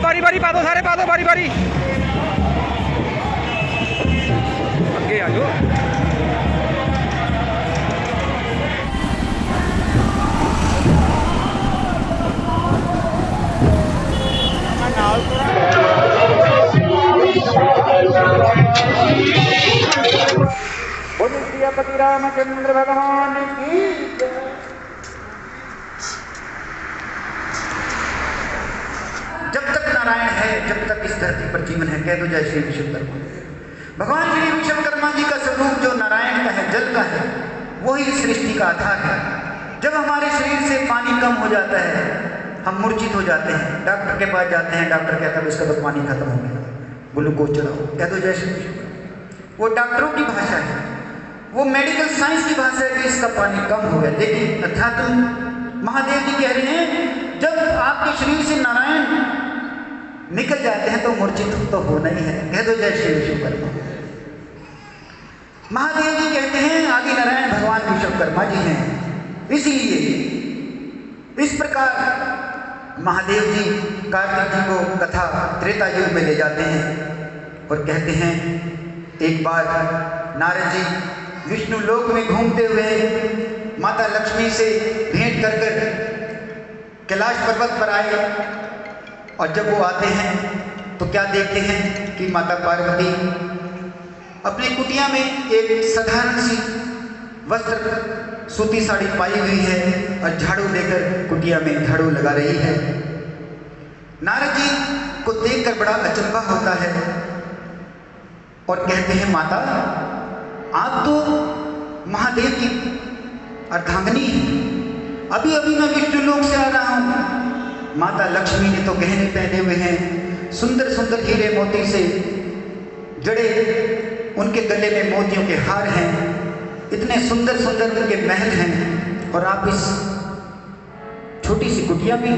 बारी बारी पा दो, सारे पा दो बारी बारी। आगे आ जाओ। बोलिए सियापति रामचंद्र भगवान की। जब तक नारायण है, जब तक इस धरती पर जीवन है, कह दो जय श्री विश्वकर्मा। भगवान श्री विश्वकर्मा जी का स्वरूप जो नारायण का है, जल का है, वही सृष्टि का आधार है। जब हमारे शरीर से पानी कम हो जाता है, हम मूर्छित हो जाते हैं, डॉक्टर के पास जाते हैं, डॉक्टर कहता है इसका तो पानी खत्म हो गया, ग्लूकोज चढ़ाओ, कह दो जय श्री विश्वकर्मा। वो डॉक्टरों की भाषा है, वो मेडिकल साइंस की भाषा है कि इसका पानी कम हो गया। लेकिन अध्यात्म महादेव जी कह रहे हैं जब आपके शरीर से नारायण निकल जाते हैं तो मूर्छित तो होना ही है, कह दो जय श्री विश्वकर्मा। महादेव जी कहते हैं आदि नारायण भगवान विश्वकर्मा जी हैं। इसीलिए इस प्रकार महादेव जी कार्तिक जी को कथा त्रेता युग में ले जाते हैं और कहते हैं एक बार नारद जी विष्णु लोक में घूमते हुए माता लक्ष्मी से भेंट कर कैलाश पर्वत पर आए, और जब वो आते हैं तो क्या देखते हैं कि माता पार्वती अपनी कुटिया में एक साधारण सी वस्त्र सूती साड़ी पाई हुई है और झाड़ू लेकर कुटिया में झाड़ू लगा रही है। नारद जी को देखकर बड़ा अचंभा होता है और कहते हैं माता आप तो महादेव की अर्धांगिनी है, अभी अभी मैं विष्णु लोक से आ रहा हूँ। माता लक्ष्मी ने तो गहने पहने हुए हैं, सुंदर सुंदर हीरे मोती से जड़े, उनके गले में मोतियों के हार हैं, इतने सुंदर सुंदर उनके महल हैं, और आप इस छोटी सी कुटिया में,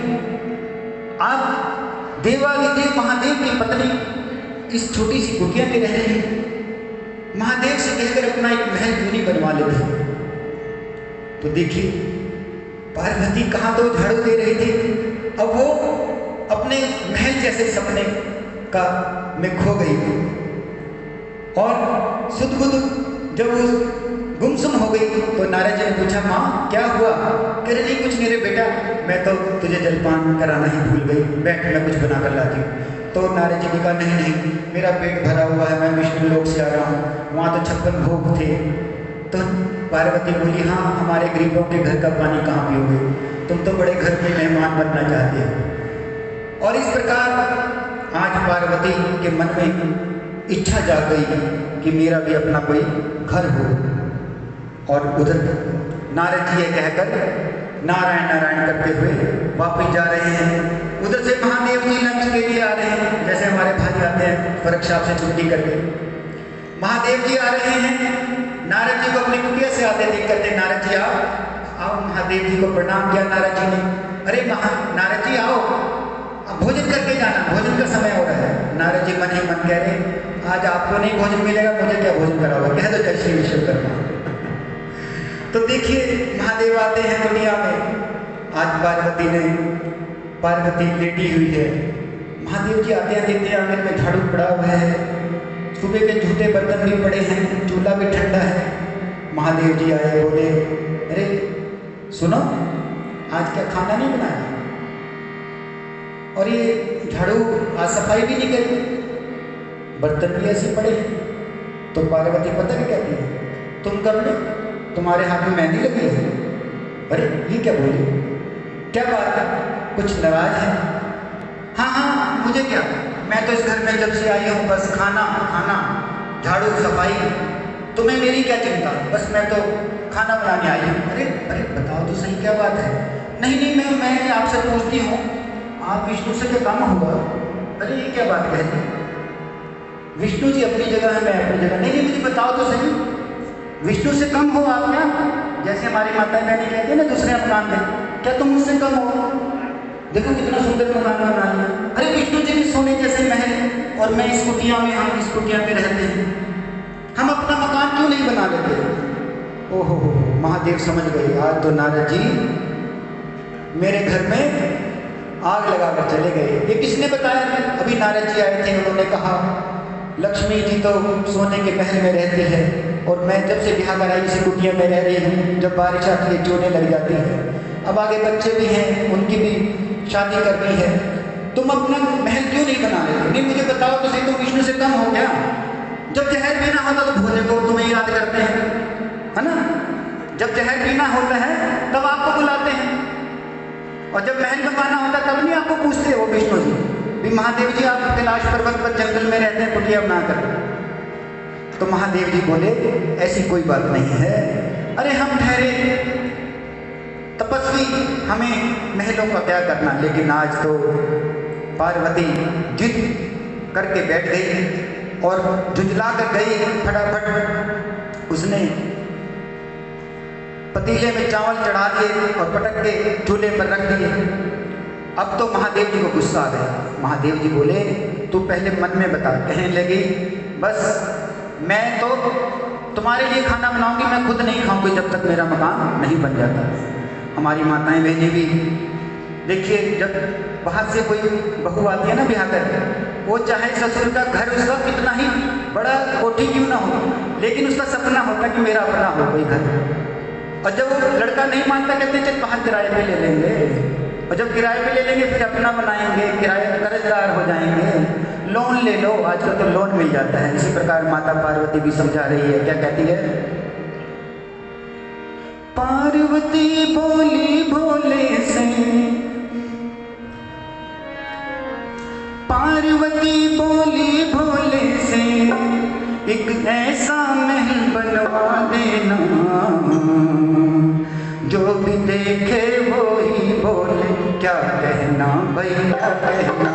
आप देवादिदेव महादेव की पत्नी इस छोटी सी कुटिया में रह रहे हैं। महादेव से कहकर अपना एक महल क्यों नहीं बनवा लेते। तो देखिए पार्वती कहाँ तो झाड़ू दे रही थी, अब वो अपने महल जैसे सपने का में खो गई और सुध-बुध जब वो गुमसुम हो गई तो नारद जी ने पूछा माँ क्या हुआ। कह रही नहीं कुछ मेरे बेटा, मैं तो तुझे जलपान कराना ही भूल गई, बैठ मैं कुछ बना कर लाती हूँ। तो नारद जी ने कहा नहीं नहीं मेरा पेट भरा हुआ है, मैं विष्णु लोक से आ रहा हूँ, वहाँ तो 56 भोग थे। तो पार्वती बोली हाँ हमारे गरीबों के घर का पानी कहाँ पियोगे, तुम तो बड़े घर में मेहमान बनना चाहते हो। और इस प्रकार आज पार्वती के मन में इच्छा जाग गई कि मेरा भी अपना कोई घर हो। और उधर नारद जी ये कहकर नारायण नारायण करते हुए वापस जा रहे हैं। उधर से महादेव जी लंच के लिए आ रहे हैं, जैसे हमारे भाई आते हैं वर्कशॉप से छुट्टी करके, महादेव जी आ रहे हैं। नारद जी को अपनी कुटिया से आते देख करते नारद जी आओ। महादेव जी को प्रणाम किया नारद जी ने, अरे नारद जी आओ भोजन करके जाना, भोजन का समय हो रहा है। नारद जी मन ही मन कह रहे आज आपको नहीं भोजन मिलेगा, मुझे क्या भोजन कराओगे, कह दो जय श्री विश्वकर्मा। तो देखिए महादेव आते हैं दुनिया में। आज पार्वती लेटी हुई है, महादेव जी आते हैं देखते हैं आंगन में झाड़ू पड़ा हुआ है, सुबह के झूठे बर्तन भी पड़े हैं, चूल्हा भी ठंडा है। महादेव जी आए बोले अरे सुनो आज क्या खाना नहीं बनाया, और ये झाड़ू आज सफाई भी नहीं करी, बर्तन भी ऐसे पड़े हैं। तो पार्वती पता नहीं कहती है तुम कर लो, तुम्हारे हाथ में मेहंदी लगी है। अरे ये क्या बोली, क्या बात है, कुछ नाराज है। हाँ हाँ मुझे क्या, मैं तो इस घर में जब से आई हूँ बस खाना खाना, झाड़ू सफाई, तुम्हें मेरी क्या चिंता, बस मैं तो खाना बनाने आई हूँ। अरे अरे बताओ तो सही क्या बात है। नहीं नहीं मैं आपसे पूछती हूँ, आप विष्णु से क्या कम होगा? अरे ये क्या बात कह दी, विष्णु जी अपनी जगह है, मैं अपनी जगह। नहीं नहीं मुझे बताओ तो सही, विष्णु से कम हो आप क्या? जैसे हमारी माता बहनी कहती है ना दूसरे मकान में, क्या तुम मुझसे कम हो? देखो कितना सुंदर मकान बना लिया। अरे विष्णु जी भी सोने जैसे महल और मैं इस कुटिया में, हम इस कुटिया में रहते हैं, हम अपना मकान क्यों नहीं बना लेते? ओहो महादेव समझ गए, आज तो नारद जी मेरे घर में आग लगाकर चले गए। ये किसने बताया? अभी नारद जी आए थे, उन्होंने कहा लक्ष्मी जी तो सोने के महल में रहती है और मैं जब से ब्याह कराई इसी कुटिया में रह रही हूँ, जब बारिश आती है चोने लग जाती है, अब आगे बच्चे भी हैं उनकी भी शादी करनी है, तुम अपना महल क्यों नहीं बना लेते? नहीं मुझे बताओ तो सही, तुम विष्णु से कम हो क्या? जब जहर पीना होता तो भोले को तुम्हें याद करते हैं, है ना? जब जहर पीना होता है तब आपको बुलाते हैं, और जब महल बनवाना होता तब नहीं आपको पूछते वो विष्णु जी भी, महादेव जी आप कैलाश पर्वत पर जंगल में रहते हैं कुटिया बनाकर। तो महादेव जी बोले ऐसी कोई बात नहीं है, अरे हम ठहरे तपस्वी, हमें महलों का क्या करना। लेकिन आज तो पार्वती जिद करके बैठ गई और झुंझला कर गई, फटाफट उसने पतीले में चावल चढ़ा दिए और पटक के चूल्हे पर रख दिए। अब तो महादेव जी को गुस्सा आ गया। महादेव जी बोले तू पहले मन में बता। कहने लगी बस मैं तो तुम्हारे लिए खाना बनाऊंगी, मैं खुद नहीं खाऊंगी जब तक मेरा मकान नहीं बन जाता। हमारी माताएं बहनें भी देखिए, जब बाहर से कोई बहू आती है ना ब्याह करके, वो चाहे ससुर का घर उसका कितना ही बड़ा कोठी क्यों ना हो, लेकिन उसका सपना होता कि मेरा अपना हो कोई घर। और जब वो लड़का नहीं मानता, कहते चल बाहर किराए पे ले लेंगे, और जब किराए पे ले लेंगे फिर अपना बनाएंगे, किराए कर्जदार हो जाएंगे, लोन ले लो, आजकल तो लोन मिल जाता है। इसी प्रकार माता पार्वती भी समझा रही है, क्या कहती है? पार्वती बोली भोले से, पार्वती बोली भोले से, एक ऐसा महल बनवा देना, जो भी देखे वो ही बोले क्या कहना भैया कहना,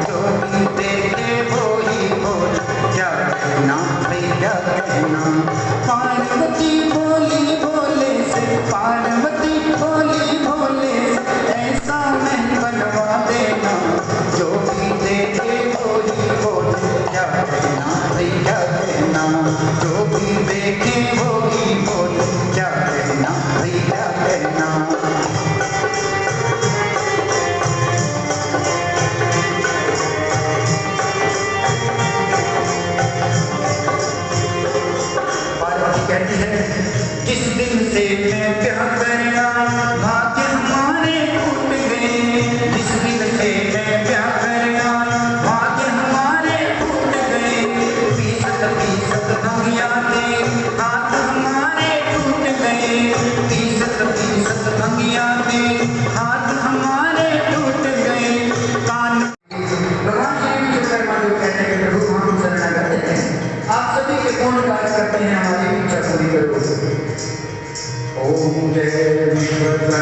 जो भी देखे वो ही बोले क्या कहना भैया कहना। पार्वती बोली भोले से, पार्वती बोली भोले से, ऐसा महल बनवा देना, जो भी देखे वो ही बोले क्या कहना भैया कहना, जो भी देखे वो ही बोले क्या कहना भैया कहना। पार्वती कहती है जिस दिन से मैं प्यार करना भाग्य हमारे टूट गए, जिस दिन से मैं प्यार करना भाग्य हमारे टूट गए, 20% भंगिया के हाथ हमारे टूट गए, 20% भंगिया के हाथ हमारे टूट गए। कान भगवान श्री विश्वकर्मा जो कहते हैं प्रभु हम शरणागत हैं, आप सभी के कौन कार्य करते हैं, हमारी इच्छा पूरी करो। ओम जय विश्वकर्मा